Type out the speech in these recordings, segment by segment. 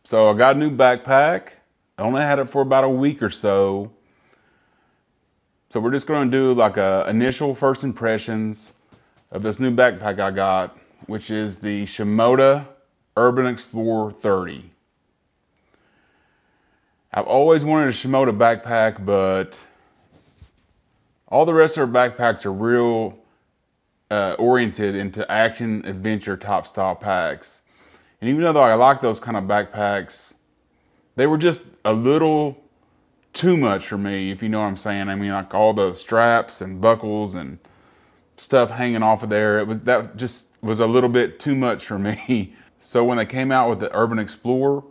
So I got a new backpack. I only had it for about a week or so. So we're just going to do like a initial first impressions of this new backpack I got, which is the Shimoda Uban Explore 30. I've always wanted a Shimoda backpack, but all the rest of their backpacks are real oriented into action adventure top style packs. And even though I like those kind of backpacks, they were just a little too much for me, if you know what I'm saying. I mean, like all the straps and buckles and stuff hanging off of there, that just was a little bit too much for me. So when they came out with the Uban Explorer,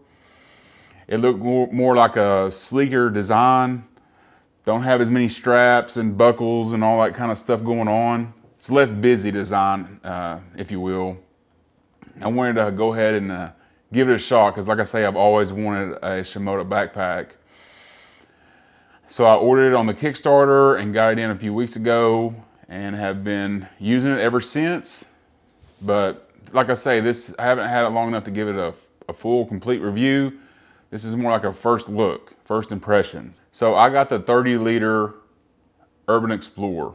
it looked more like a sleeker design. Don't have as many straps and buckles and all that kind of stuff going on. It's less busy design, if you will. I wanted to go ahead and give it a shot because, like I say, I've always wanted a Shimoda backpack. So I ordered it on the Kickstarter and got it in a few weeks ago and have been using it ever since. But like I say, I haven't had it long enough to give it a full, complete review. This is more like a first look, first impressions. So I got the 30-liter Uban Explorer.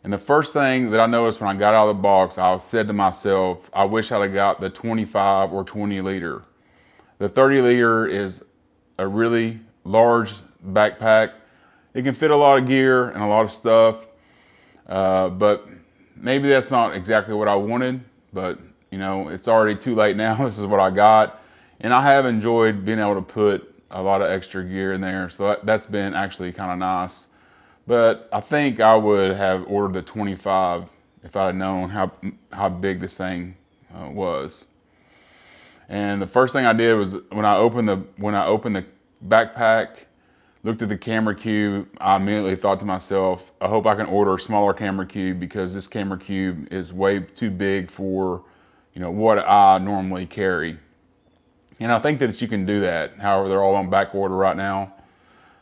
And the first thing that I noticed when I got out of the box, I said to myself, I wish I'd have got the 25 or 20 liter. The 30 liter is a really large backpack. It can fit a lot of gear and a lot of stuff, but maybe that's not exactly what I wanted, but you know, it's already too late now. This is what I got. And I have enjoyed being able to put a lot of extra gear in there. So that's been actually kind of nice. But I think I would have ordered the 25 if I had known how big this thing was. And the first thing I did was when I opened the backpack, looked at the camera cube, I immediately thought to myself, I hope I can order a smaller camera cube because this camera cube is way too big for, you know, what I normally carry. And I think that you can do that. However, they're all on back order right now.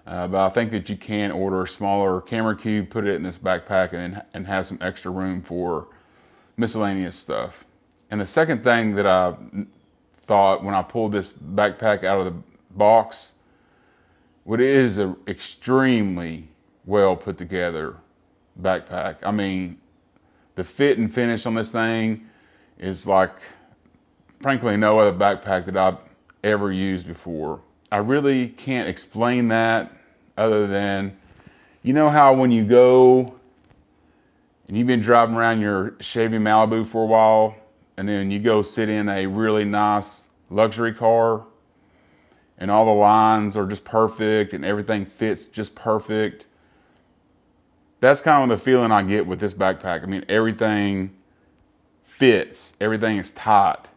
But I think that you can order a smaller camera cube, put it in this backpack, and have some extra room for miscellaneous stuff. And the second thing that I thought when I pulled this backpack out of the box, it is an extremely well put together backpack. I mean, the fit and finish on this thing is like, frankly, no other backpack that I've ever used before. I really can't explain that other than, you know how when you go and you've been driving around your Chevy Malibu for a while and then you go sit in a really nice luxury car and all the lines are just perfect and everything fits just perfect. That's kind of the feeling I get with this backpack. I mean, everything fits, everything is tight.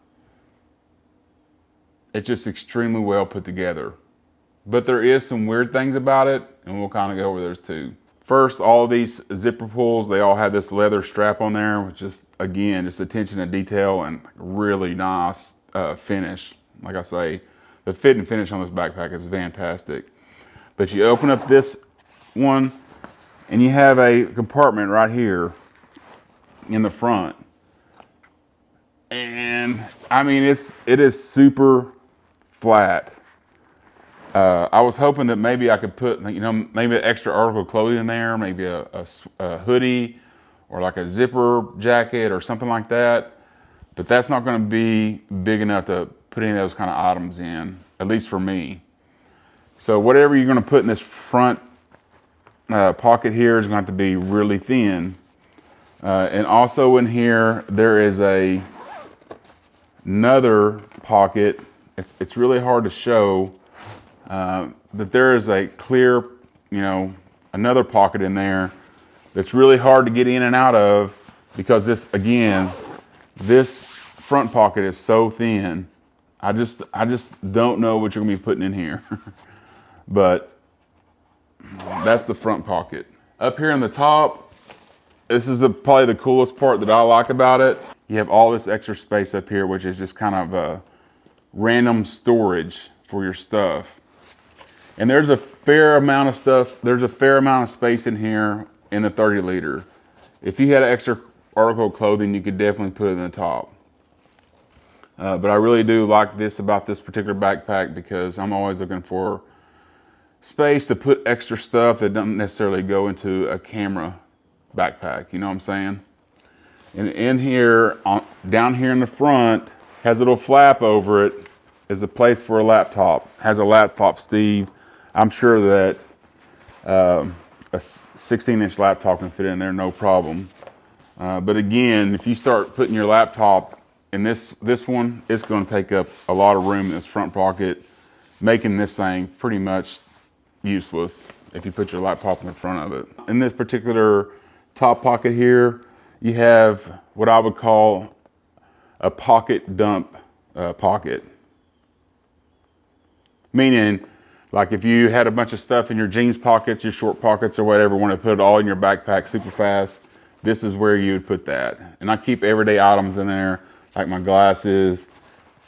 It's just extremely well put together. But there is some weird things about it, and we'll kind of go over those too. First, all of these zipper pulls, they all have this leather strap on there, which is, again, just attention to detail and really nice finish. Like I say, the fit and finish on this backpack is fantastic. But you open up this one, and you have a compartment right here in the front. And I mean, it is super flat. I was hoping that maybe I could put, you know, maybe an extra article of clothing in there, maybe a hoodie or like a zipper jacket or something like that. But that's not going to be big enough to put any of those kind of items in, at least for me. So whatever you're going to put in this front pocket here is going to have to be really thin. And also in here, there is another pocket. It's really hard to show that there is a clear, you know, another pocket in there that's really hard to get in and out of because this front pocket is so thin. I just don't know what you're gonna be putting in here. But that's the front pocket. Up here on the top, this is probably the coolest part that I like about it. You have all this extra space up here, which is just kind of a random storage for your stuff. And there's a fair amount of stuff, there's a fair amount of space in here in the 30 liter. If you had an extra article of clothing, you could definitely put it in the top. But I really do like this about this particular backpack because I'm always looking for space to put extra stuff that doesn't necessarily go into a camera backpack. You know what I'm saying? And in here, down here in the front, has a little flap over it, is a place for a laptop. Has a laptop sleeve. I'm sure that a 16-inch laptop can fit in there, no problem. But again, if you start putting your laptop in this one, it's going to take up a lot of room in this front pocket, making this thing pretty much useless if you put your laptop in the front of it. In this particular top pocket here, you have what I would call a pocket dump pocket. Meaning, like if you had a bunch of stuff in your jeans pockets, your short pockets or whatever, want to put it all in your backpack super fast, this is where you would put that. And I keep everyday items in there, like my glasses,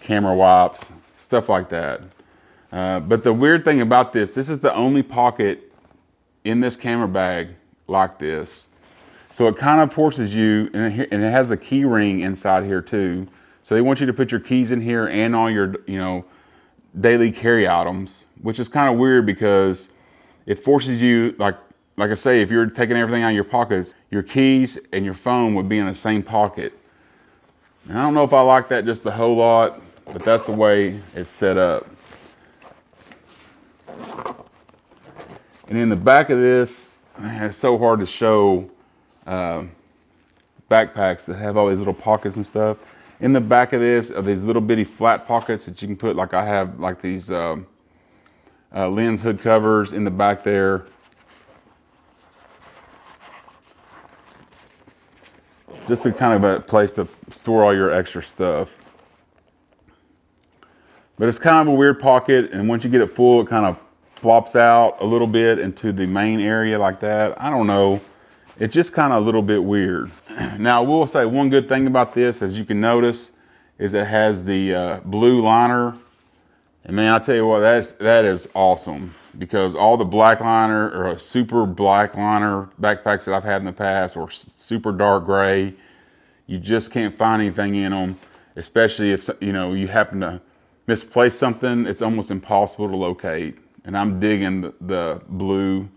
camera wipes, stuff like that. But the weird thing about this is the only pocket in this camera bag like this. So it kind of forces you, and it has a key ring inside here too. So they want you to put your keys in here and all your, daily carry items, which is kind of weird because it forces you, like I say, if you're taking everything out of your pockets, your keys and your phone would be in the same pocket. And I don't know if I like that just a whole lot, but that's the way it's set up. And in the back of this, man, it's so hard to show backpacks that have all these little pockets and stuff. In the back of this are these little bitty flat pockets that you can put, like I have like these lens hood covers in the back there. Just a kind of a place to store all your extra stuff. But it's kind of a weird pocket, and once you get it full, it kind of flops out a little bit into the main area like that. I don't know. It's just kind of a little bit weird. Now, I will say one good thing about this, as you can notice, is it has the blue liner. And man, I tell you what, that is awesome, because all the black liner or super black liner backpacks that I've had in the past, or super dark gray, you just can't find anything in them, especially if you happen to misplace something. It's almost impossible to locate. And I'm digging the blue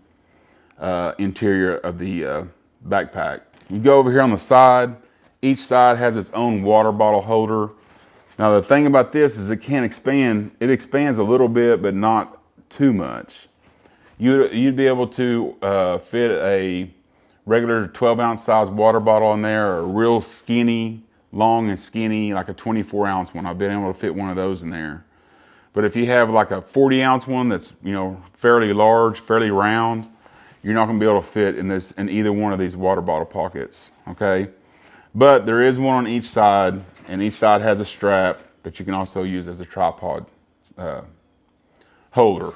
interior of the backpack. You go over here on the side. Each side has its own water bottle holder. Now the thing about this is it can expand. It expands a little bit, but not too much. You'd be able to fit a regular 12-ounce size water bottle in there, or a real skinny, long and skinny, like a 24-ounce one. I've been able to fit one of those in there. But if you have like a 40-ounce one that's fairly large, fairly round, you're not going to be able to fit in either one of these water bottle pockets. Okay, but there is one on each side, and each side has a strap that you can also use as a tripod holder.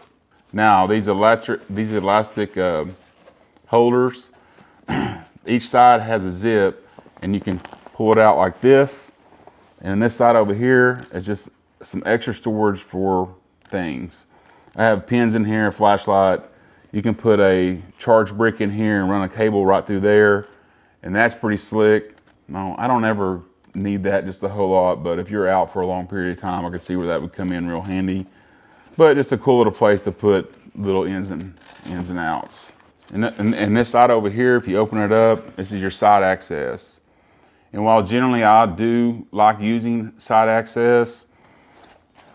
Now these elastic holders, each side has a zip, and you can pull it out like this. And this side over here is just some extra storage for things. I have pins in here, a flashlight. You can put a charge brick in here and run a cable right through there, and that's pretty slick. No, I don't ever need that just a whole lot, but if you're out for a long period of time, I could see where that would come in real handy. But it's a cool little place to put little ins and outs. And this side over here, if you open it up, this is your side access. And while generally I do like using side access,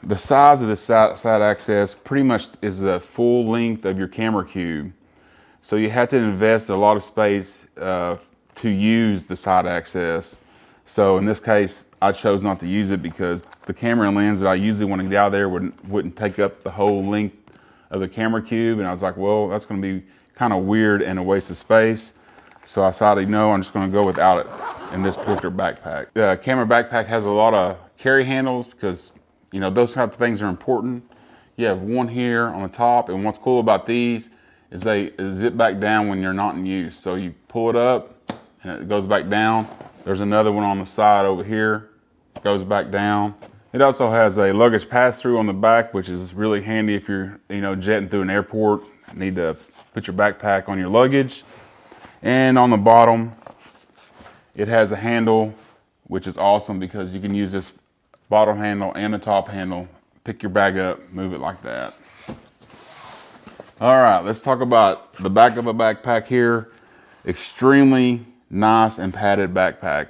the size of the side access pretty much is the full length of your camera cube. So you have to invest a lot of space to use the side access. So in this case, I chose not to use it because the camera and lens that I usually want to get out of there wouldn't take up the whole length of the camera cube. And I was like, well, that's going to be kind of weird and a waste of space. So I decided, no, I'm just going to go without it in this particular backpack. The camera backpack has a lot of carry handles because those type of things are important. You have one here on the top, and what's cool about these is they zip back down when you're not in use. So you pull it up and it goes back down. There's another one on the side over here, goes back down. It also has a luggage pass-through on the back, which is really handy if you're jetting through an airport, need to put your backpack on your luggage. And on the bottom, it has a handle, which is awesome because you can use this bottom handle and the top handle. Pick your bag up, move it like that. All right, let's talk about the back of a backpack here. Extremely nice and padded backpack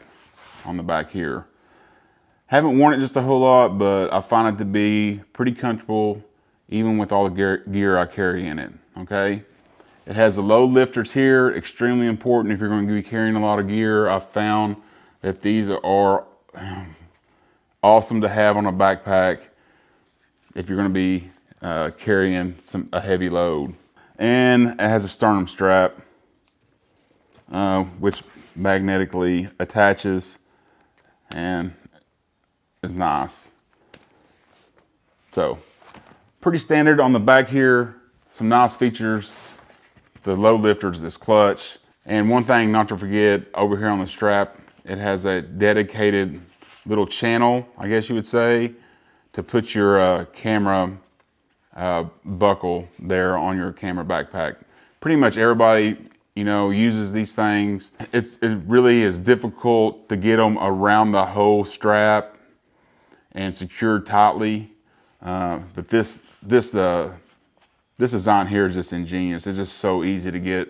on the back here. Haven't worn it just a whole lot, but I find it to be pretty comfortable even with all the gear I carry in it, okay? It has the low lifters here, extremely important if you're going to be carrying a lot of gear. I've found that these are awesome to have on a backpack if you're going to be carrying a heavy load. And it has a sternum strap, which magnetically attaches and is nice. So, pretty standard on the back here. Some nice features. The low lifters, this clutch. And one thing not to forget, over here on the strap, it has a dedicated little channel, I guess you would say, to put your camera buckle there on your camera backpack. Pretty much everybody, you know, uses these things. It really is difficult to get them around the whole strap and secured tightly. But this design here is just ingenious. It's just so easy to get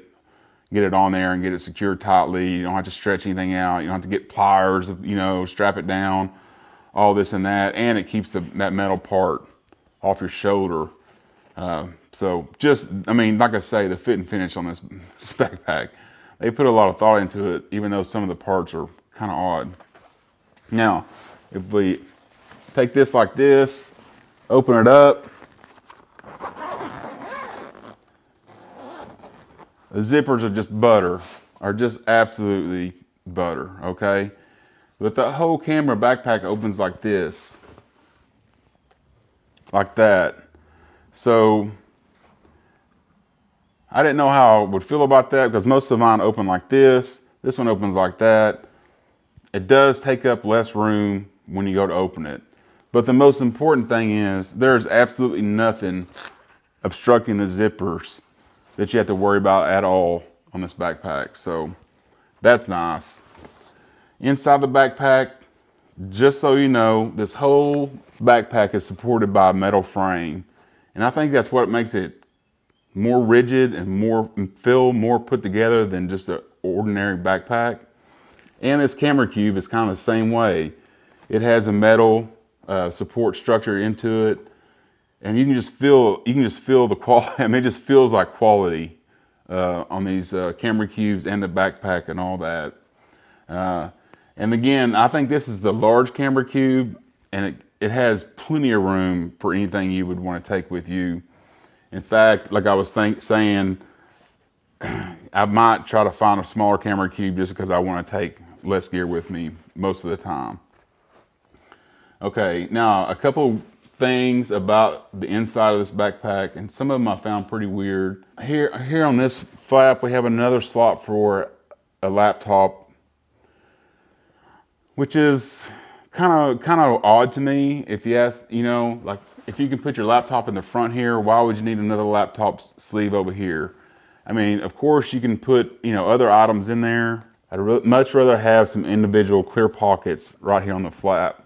it on there and get it secured tightly. You don't have to stretch anything out. You don't have to get pliers, you know, strap it down, all this and that. And it keeps that metal part off your shoulder. So just, I mean, like I say, the fit and finish on this backpack, they put a lot of thought into it, even though some of the parts are kind of odd. Now, if we take this like this, open it up, the zippers are just butter, are just absolutely butter, okay? But the whole camera backpack opens like this, like that. So I didn't know how I would feel about that because most of mine open like this. This one opens like that. It does take up less room when you go to open it. But the most important thing is there's absolutely nothing obstructing the zippers that you have to worry about at all on this backpack. So that's nice. Inside the backpack, just so you know, this whole backpack is supported by a metal frame. And I think that's what makes it more rigid and feel more put together than just an ordinary backpack. And this camera cube is kind of the same way. It has a metal support structure into it, and you can just feel the quality. I mean, it just feels like quality on these camera cubes and the backpack and all that. And again, I think this is the large camera cube, and it has plenty of room for anything you would want to take with you. In fact, like I was saying, I might try to find a smaller camera cube just because I want to take less gear with me most of the time. Okay, now a couple things about the inside of this backpack, and some of them I found pretty weird. Here on this flap, we have another slot for a laptop, which is kind of odd to me. If you ask, you know, like if you can put your laptop in the front here, why would you need another laptop sleeve over here? I mean, of course you can put, you know, other items in there. I'd much rather have some individual clear pockets right here on the flap.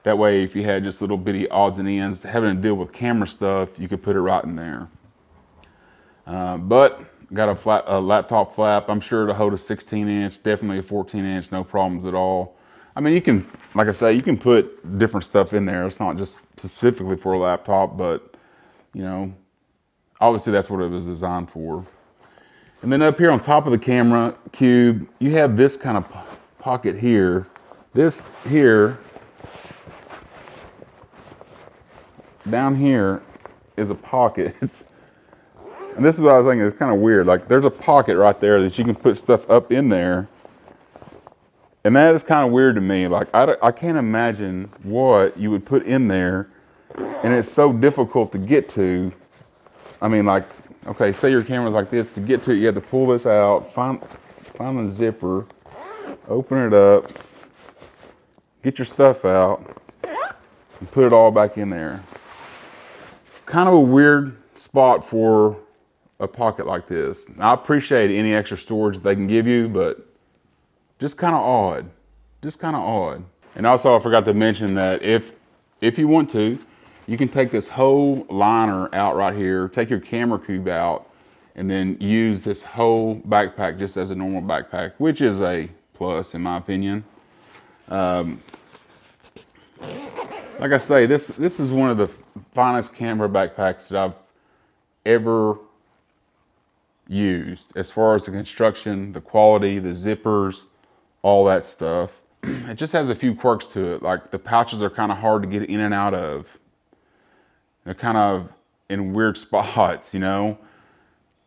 That way, if you had just little bitty odds and ends having to deal with camera stuff, you could put it right in there. But got a laptop flap. I'm sure to hold a 16-inch, definitely a 14-inch, no problems at all. I mean, you can, like I say, you can put different stuff in there. It's not just specifically for a laptop, but, you know, obviously that's what it was designed for. And then up here on top of the camera cube, you have this kind of pocket here. This here, down here is a pocket. And this is what I was thinking, it's kind of weird. Like there's a pocket right there that you can put stuff up in there. And that is kind of weird to me. Like I can't imagine what you would put in there, and it's so difficult to get to. I mean, like, okay, say your camera's like this. To get to it, you have to pull this out, find the zipper, open it up, get your stuff out, and put it all back in there. Kind of a weird spot for a pocket like this. I appreciate any extra storage that they can give you, but just kind of odd. Just kind of odd. And also I forgot to mention that if if you want to, you can take this whole liner out right here, take your camera cube out, and then use this whole backpack just as a normal backpack, which is a plus in my opinion. Like I say, this is one of the finest camera backpacks that I've ever used as far as the construction, the quality, the zippers, all that stuff. It just has a few quirks to it. Like the pouches are kind of hard to get in and out of. They're kind of in weird spots, you know?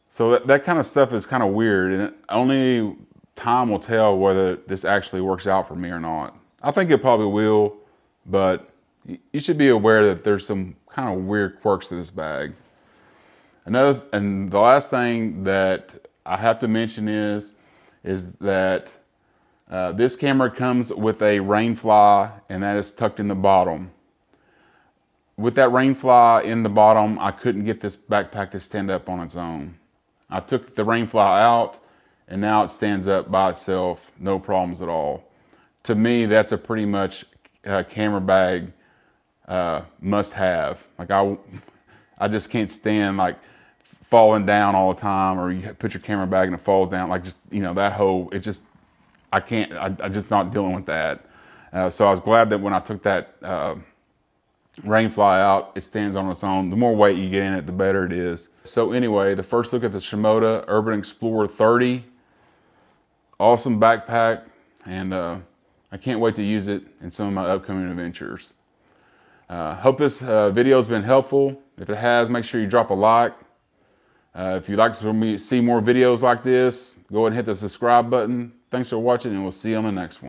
So that kind of stuff is kind of weird, and only time will tell whether this actually works out for me or not. I think it probably will, but you should be aware that there's some kind of weird quirks to this bag. And the last thing that I have to mention is that this camera comes with a rain fly, and that is tucked in the bottom. With that rain fly in the bottom, I couldn't get this backpack to stand up on its own. I took the rain fly out, and now it stands up by itself, no problems at all. To me, that's a pretty much camera bag must have. Like I just can't stand like falling down all the time, or you put your camera bag and it falls down. Like, just, you know, that whole, it just, I can't, I'm just not dealing with that. So I was glad that when I took that rain fly out, it stands on its own. The more weight you get in it, the better it is. So anyway, the first look at the Shimoda Uban Explorer 30. Awesome backpack, and I can't wait to use it in some of my upcoming adventures. Hope this video has been helpful. If it has, make sure you drop a like. If you'd like to see more videos like this, go ahead and hit the subscribe button. Thanks for watching, and we'll see you on the next one.